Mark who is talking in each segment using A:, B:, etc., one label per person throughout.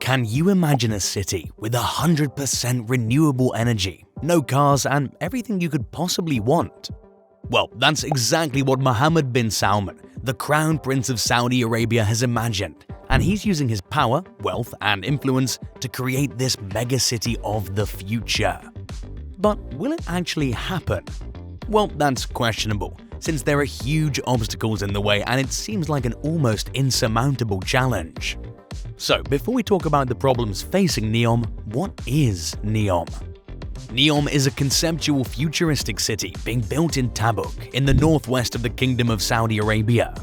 A: Can you imagine a city with 100% renewable energy, no cars, and everything you could possibly want? Well, that's exactly what Mohammed Bin Salman, the Crown Prince of Saudi Arabia, has imagined, and he's using his power, wealth, and influence to create this megacity of the future. But will it actually happen? Well, that's questionable, since there are huge obstacles in the way and it seems like an almost insurmountable challenge. So, before we talk about the problems facing Neom, what is Neom? Neom is a conceptual futuristic city being built in Tabuk, in the northwest of the Kingdom of Saudi Arabia.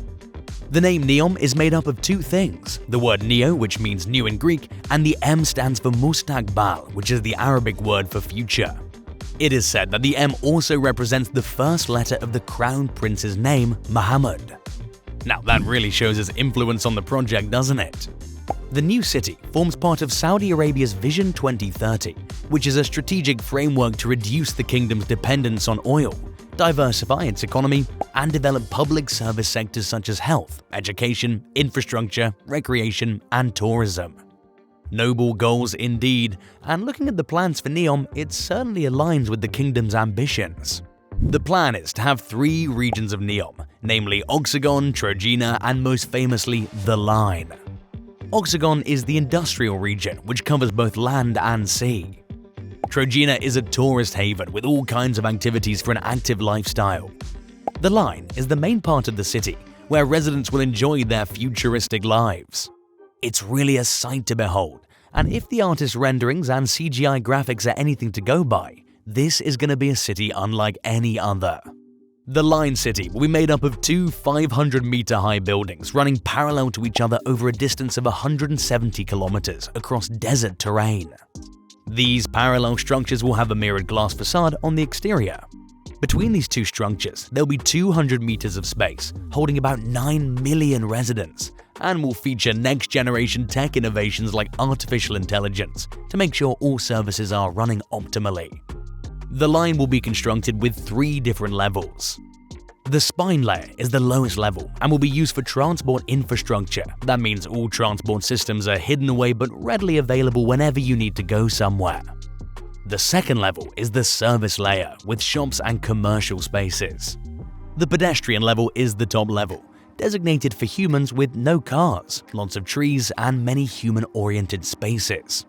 A: The name Neom is made up of two things, the word Neo, which means new in Greek, and the M stands for Mustaqbal, which is the Arabic word for future. It is said that the M also represents the first letter of the Crown Prince's name, Mohammed. Now that really shows his influence on the project, doesn't it? The new city forms part of Saudi Arabia's Vision 2030, which is a strategic framework to reduce the kingdom's dependence on oil, diversify its economy, and develop public service sectors such as health, education, infrastructure, recreation, and tourism. Noble goals indeed, and looking at the plans for Neom, it certainly aligns with the kingdom's ambitions. The plan is to have 3 regions of Neom, namely Oxagon, Trojena, and most famously, the Line. Oxagon is the industrial region, which covers both land and sea. Trojena is a tourist haven with all kinds of activities for an active lifestyle. The Line is the main part of the city, where residents will enjoy their futuristic lives. It's really a sight to behold, and if the artist's renderings and CGI graphics are anything to go by, this is going to be a city unlike any other. The Line City will be made up of 2 500-meter-high buildings running parallel to each other over a distance of 170 kilometers across desert terrain. These parallel structures will have a mirrored glass facade on the exterior. Between these two structures, there'll be 200 meters of space, holding about 9 million residents, and will feature next-generation tech innovations like artificial intelligence to make sure all services are running optimally. The line will be constructed with 3 different levels. The spine layer is the lowest level and will be used for transport infrastructure. That means all transport systems are hidden away but readily available whenever you need to go somewhere. The second level is the service layer with shops and commercial spaces. The pedestrian level is the top level, designated for humans with no cars, lots of trees, and many human-oriented spaces.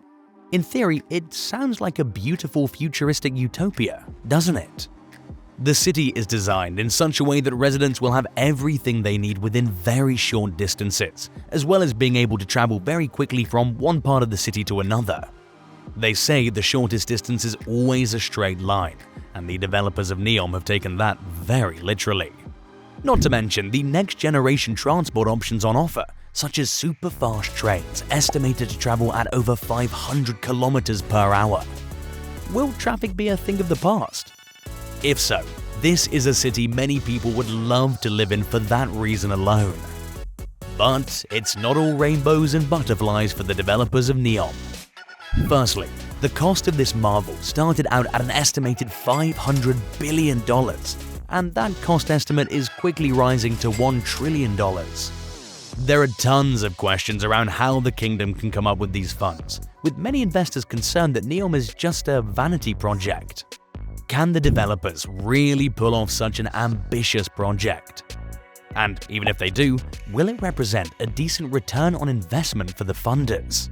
A: In theory, it sounds like a beautiful futuristic utopia, doesn't it? The city is designed in such a way that residents will have everything they need within very short distances, as well as being able to travel very quickly from one part of the city to another. They say the shortest distance is always a straight line, and the developers of Neom have taken that very literally. Not to mention the next-generation transport options on offer, such as super-fast trains estimated to travel at over 500 kilometers per hour. Will traffic be a thing of the past? If so, this is a city many people would love to live in for that reason alone. But it's not all rainbows and butterflies for the developers of Neom. Firstly, the cost of this marvel started out at an estimated $500 billion, and that cost estimate is quickly rising to $1 trillion. There are tons of questions around how the kingdom can come up with these funds, with many investors concerned that Neom is just a vanity project. Can the developers really pull off such an ambitious project? And even if they do, will it represent a decent return on investment for the funders?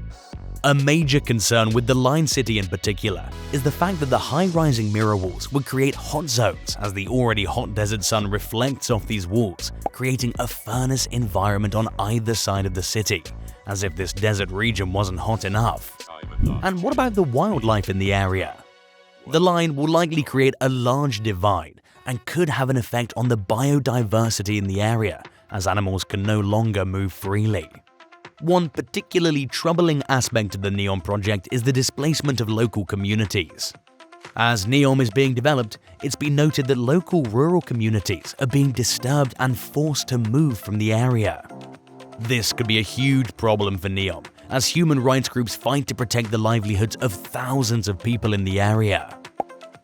A: A major concern with the Line City in particular is the fact that the high-rising mirror walls would create hot zones as the already hot desert sun reflects off these walls, creating a furnace environment on either side of the city, as if this desert region wasn't hot enough. And what about the wildlife in the area? The line will likely create a large divide and could have an effect on the biodiversity in the area, as animals can no longer move freely. One particularly troubling aspect of the Neom project is the displacement of local communities. As Neom is being developed, it's been noted that local rural communities are being disturbed and forced to move from the area. This could be a huge problem for Neom, as human rights groups fight to protect the livelihoods of thousands of people in the area.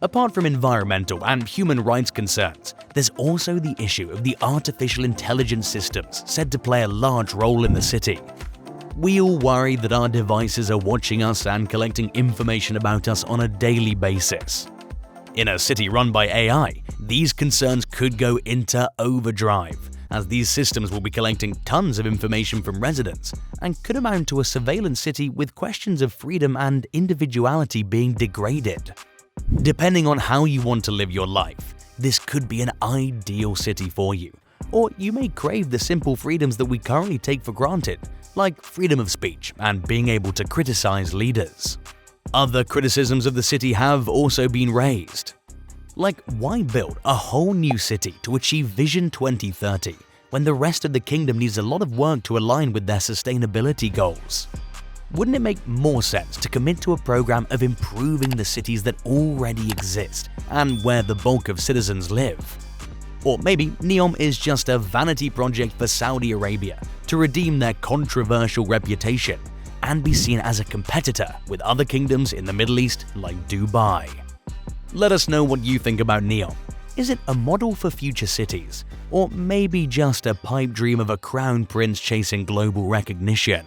A: Apart from environmental and human rights concerns, there's also the issue of the artificial intelligence systems said to play a large role in the city. We all worry that our devices are watching us and collecting information about us on a daily basis. In a city run by AI, these concerns could go into overdrive, as these systems will be collecting tons of information from residents and could amount to a surveillance city with questions of freedom and individuality being degraded. Depending on how you want to live your life, this could be an ideal city for you, or you may crave the simple freedoms that we currently take for granted, like freedom of speech and being able to criticize leaders. Other criticisms of the city have also been raised. Like, why build a whole new city to achieve Vision 2030 when the rest of the kingdom needs a lot of work to align with their sustainability goals? Wouldn't it make more sense to commit to a program of improving the cities that already exist and where the bulk of citizens live? Or maybe Neom is just a vanity project for Saudi Arabia to redeem their controversial reputation and be seen as a competitor with other kingdoms in the Middle East like Dubai. Let us know what you think about Neom. Is it a model for future cities, or maybe just a pipe dream of a crown prince chasing global recognition?